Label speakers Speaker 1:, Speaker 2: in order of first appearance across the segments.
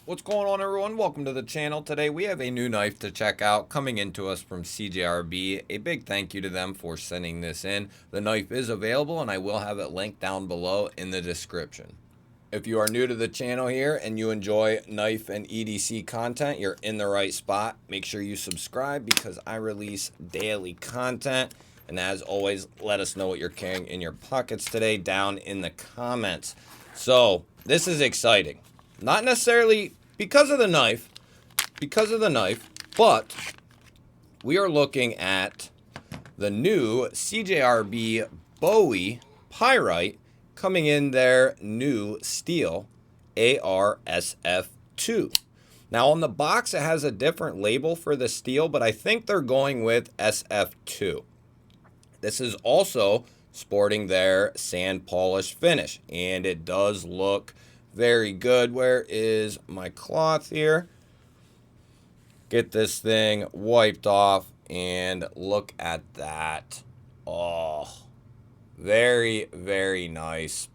Speaker 1: What's going on, everyone? Welcome to the channel. Today we have a new knife to check out coming into us from CJRB. A big thank you to them for sending this in. The knife is available and I will have it linked down below in the description. If you are new to the channel here and you enjoy knife and EDC content, you're in the right spot. Make sure you subscribe because I release daily content. And as always, let us know what you're carrying in your pockets today down in the comments. So this is exciting. Not necessarily because of the knife, but we are looking at the new CJRB Bowie Pyrite coming in their new steel ARSFII. Now on the box it has a different label for the steel, but I think they're going with SF2. This is also sporting their sand polish finish, and it does look very good. Where is my cloth here? Get this thing wiped off and look at that. Oh, very, very nice.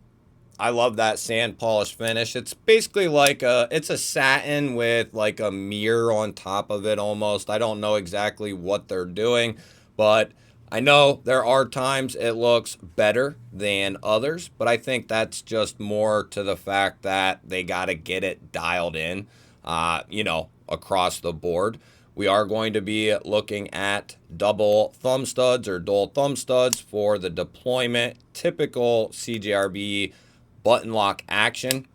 Speaker 1: I love that sand polish finish. It's basically like it's a satin with like a mirror on top of it almost. I don't know exactly what they're doing, but I know there are times it looks better than others, but I think that's just more to the fact that they got to get it dialed in, across the board. We are going to be looking at double thumb studs or dual thumb studs for the deployment, typical CJRB button lock action.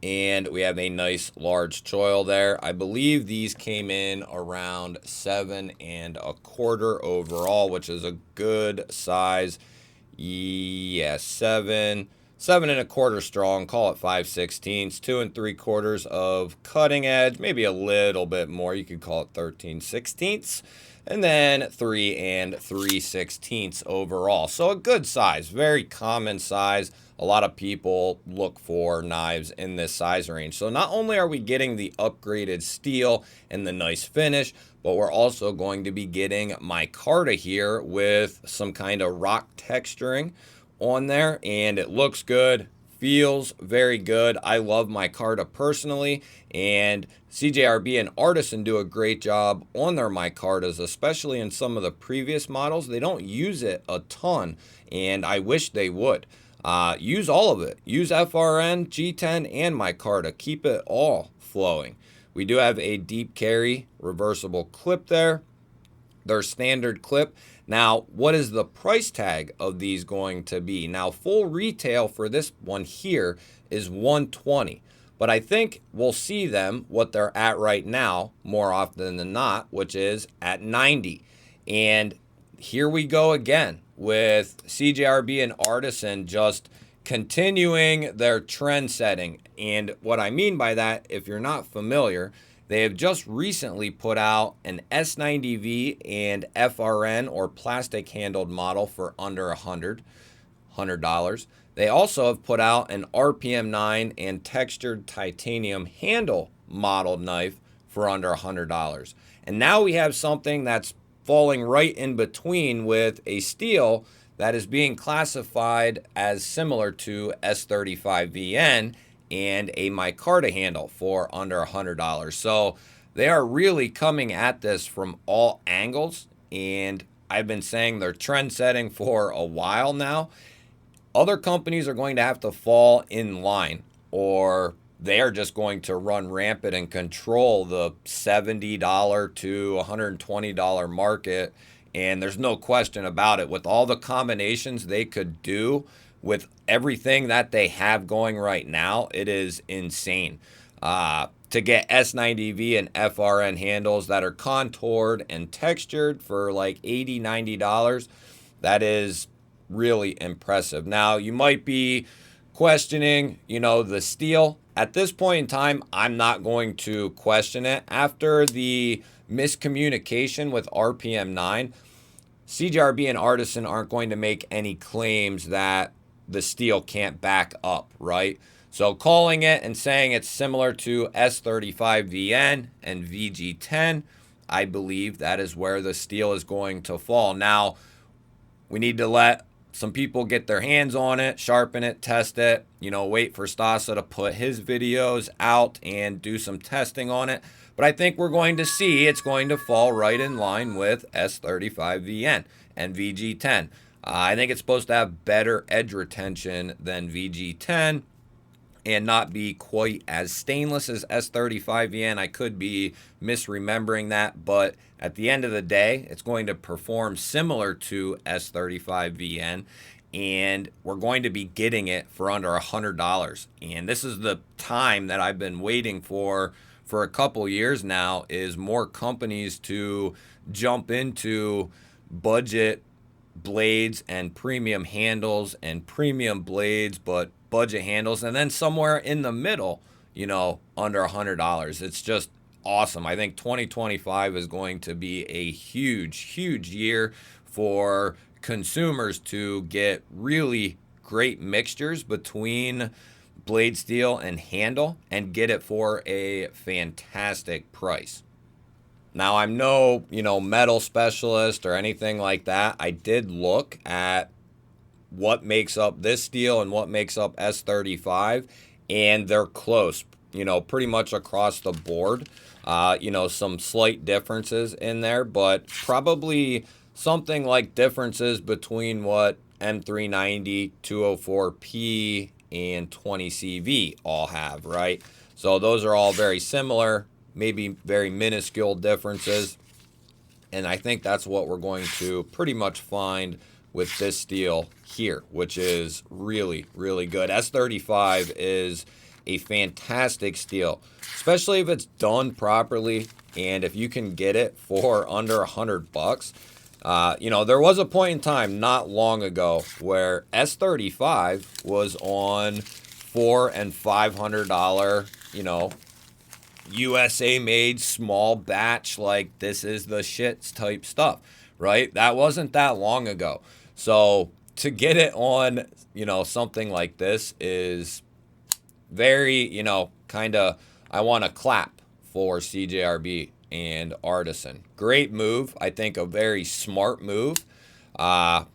Speaker 1: And we have a nice large choil there. I believe these came in around 7 1/4 overall, which is a good size. Yeah, 7 1/4 strong. Call it 5/16, 2 3/4 of cutting edge, maybe a little bit more. You could call it 13/16, and then 3 3/16 overall. So a good size, very common size. A lot of people look for knives in this size range. So not only are we getting the upgraded steel and the nice finish, but we're also going to be getting micarta here with some kind of rock texturing on there, and it looks good, feels very good. I love micarta personally, and CJRB and Artisan do a great job on their micartas, especially in some of the previous models. They don't use it a ton, and I wish they would. Use all of it. Use FRN, G10, and micarta. Keep it all flowing. We do have a deep carry reversible clip there. Their standard clip. Now, what is the price tag of these going to be? Now, full retail for this one here is $120. But I think we'll see them, what they're at right now, more often than not, which is at $90. And here we go again with CJRB and Artisan just continuing their trend setting. And what I mean by that, if you're not familiar, they have just recently put out an S90V and FRN or plastic handled model for under $100. They also have put out an RPM9 and textured titanium handle modeled knife for under $100. And now we have something that's falling right in between with a steel that is being classified as similar to S35VN and a micarta handle for under $100. So they are really coming at this from all angles, and I've been saying they're trend setting for a while now. Other companies are going to have to fall in line, or they are just going to run rampant and control the $70 to $120 market. And there's no question about it. With all the combinations they could do with everything that they have going right now, it is insane. To get S90V and FRN handles that are contoured and textured for like $80, $90, that is really impressive. Now, you might be questioning, the steel. At this point in time, I'm not going to question it. After the miscommunication with RPM9, CJRB and Artisan aren't going to make any claims that the steel can't back up, right? So calling it and saying it's similar to S35VN and VG10, I believe that is where the steel is going to fall. Now, we need to let some people get their hands on it, sharpen it, test it, you know, wait for Stasa to put his videos out and do some testing on it. But I think we're going to see it's going to fall right in line with S35VN and VG10. I think it's supposed to have better edge retention than VG10 and not be quite as stainless as S35VN. I could be misremembering that, but at the end of the day, it's going to perform similar to S35VN, and we're going to be getting it for under $100. And this is the time that I've been waiting for a couple years now, is more companies to jump into budget blades and premium handles and premium blades, but budget handles, and then somewhere in the middle, you know, under $100. It's just awesome. I think 2025 is going to be a huge year for consumers to get really great mixtures between blade steel and handle and get it for a fantastic price. Now, I'm no, you know, metal specialist or anything like that. I did look at what makes up this steel and what makes up S35, and they're close, you know, pretty much across the board. You know, some slight differences in there, but probably something like differences between what M390, 204P, and 20CV all have, right? So those are all very similar, maybe very minuscule differences. And I think that's what we're going to pretty much find with this steel here, which is really good. S35 is a fantastic steel, especially if it's done properly and if you can get it for under $100. You know, there was a point in time not long ago where S35 was on $400 and $500, you know, USA made small batch, like this is the shits type stuff, right? That wasn't that long ago. So to get it on, you know, something like this is very, you know, kind of, I want to clap for CJRB and Artisan. Great move. I think a very smart move. The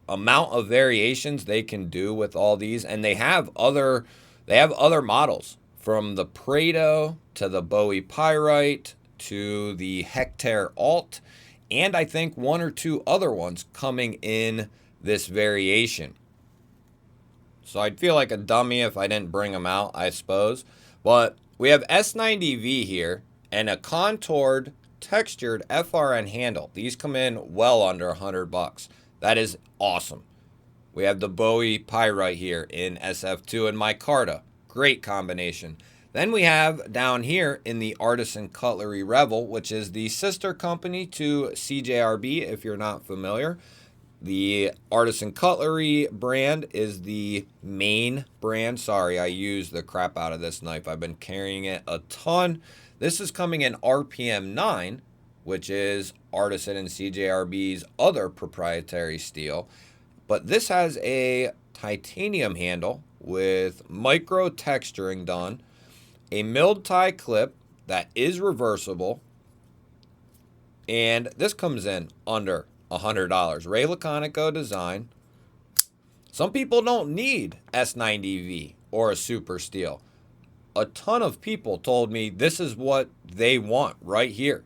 Speaker 1: amount of variations they can do with all these, and they have other models, from the Prado to the Bowie Pyrite to the Hectare Alt, and I think one or two other ones coming in this variation. So I'd feel like a dummy if I didn't bring them out, I suppose. But we have S90V here and a contoured, textured FRN handle. These come in well under $100. That is awesome. We have the Bowie Pyrite here in SF2 and micarta. Great combination. Then we have down here in the Artisan Cutlery Revel, which is the sister company to CJRB, if you're not familiar. The Artisan Cutlery brand is the main brand. Sorry, I used the crap out of this knife. I've been carrying it a ton. This is coming in RPM 9, which is Artisan and CJRB's other proprietary steel. But this has a titanium handle with micro texturing done, a milled tie clip that is reversible, and this comes in under $100. Ray Laconico design. Some people don't need S90V or a super steel. A ton of people told me this is what they want right here.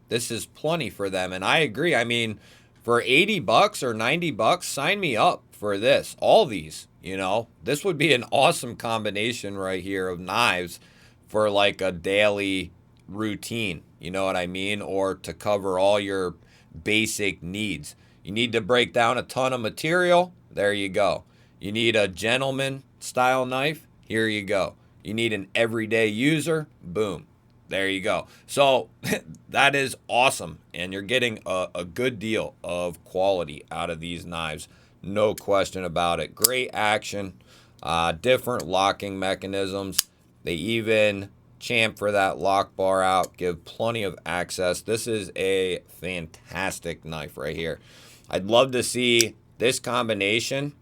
Speaker 1: This is plenty for them, and I agree. I mean, for $80 or $90, sign me up for this. All these, you know, this would be an awesome combination right here of knives for like a daily routine, you know what I mean? Or to cover all your basic needs. You need to break down a ton of material, there you go. You need a gentleman style knife, here you go. You need an everyday user, boom, there you go. So that is awesome, and you're getting a good deal of quality out of these knives, no question about it. Great action, different locking mechanisms. They even chamfer that lock bar out, give plenty of access. This is a fantastic knife right here. I'd love to see this combination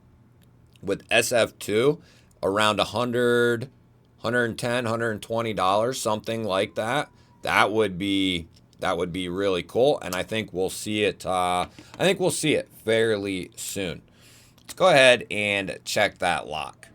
Speaker 1: with SF2 around $100, $110, $120, something like that. That would be That would be really cool, and I think we'll see it. I think we'll see it fairly soon. Let's go ahead and check that lock.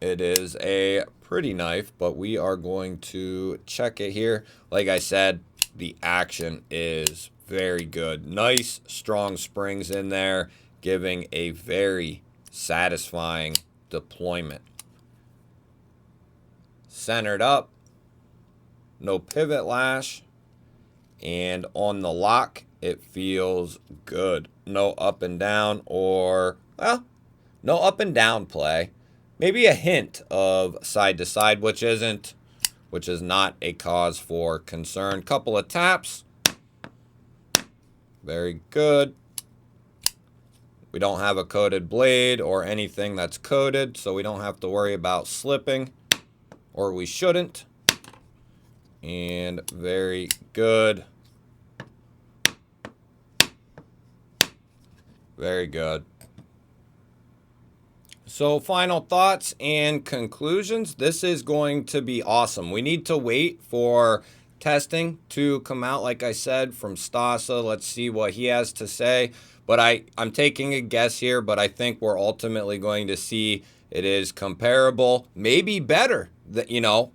Speaker 1: It is a pretty knife, but we are going to check it here. Like I said, the action is very good. Nice, strong springs in there, giving a very satisfying deployment. Centered up, no pivot lash, and on the lock, it feels good. No up and down or, well, no up and down play. Maybe a hint of side to side, which is not a cause for concern. Couple of taps. Very good. We don't have a coated blade or anything that's coated, so we don't have to worry about slipping, or we shouldn't. And very good. Very good. So final thoughts and conclusions. This is going to be awesome. We need to wait for testing to come out, like I said, from Stasa. Let's see what he has to say. But I'm taking a guess here, but I think we're ultimately going to see it is comparable, maybe better. You know,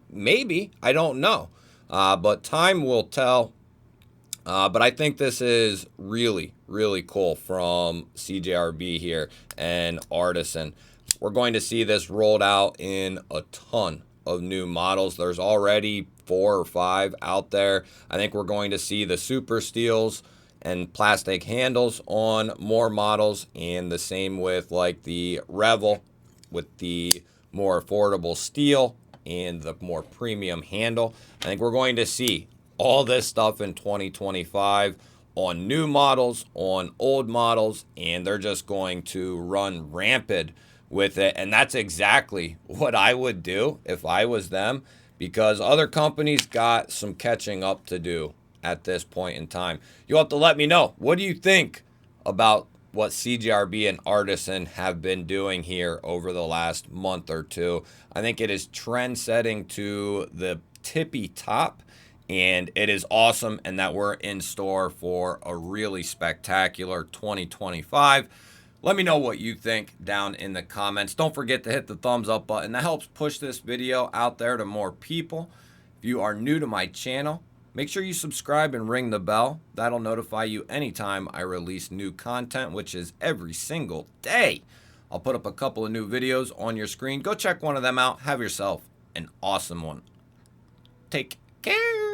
Speaker 1: maybe. I don't know. But time will tell. But I think this is really, really cool from CJRB here and Artisan. We're going to see this rolled out in a ton of new models. There's already 4 or 5 out there. I think we're going to see the super steels and plastic handles on more models, and the same with like the Revel with the more affordable steel and the more premium handle. I think we're going to see all this stuff in 2025 on new models, on old models, and they're just going to run rampant with it. And that's exactly what I would do if I was them, because other companies got some catching up to do at this point in time. You'll have to let me know. What do you think about what CJRB and Artisan have been doing here over the last month or two? I think it is trend setting to the tippy top, and it is awesome, and that we're in store for a really spectacular 2025. Let me know what you think down in the comments. Don't forget to hit the thumbs up button. That helps push this video out there to more people. If you are new to my channel, make sure you subscribe and ring the bell. That'll notify you anytime I release new content, which is every single day. I'll put up a couple of new videos on your screen. Go check one of them out. Have yourself an awesome one. Take care.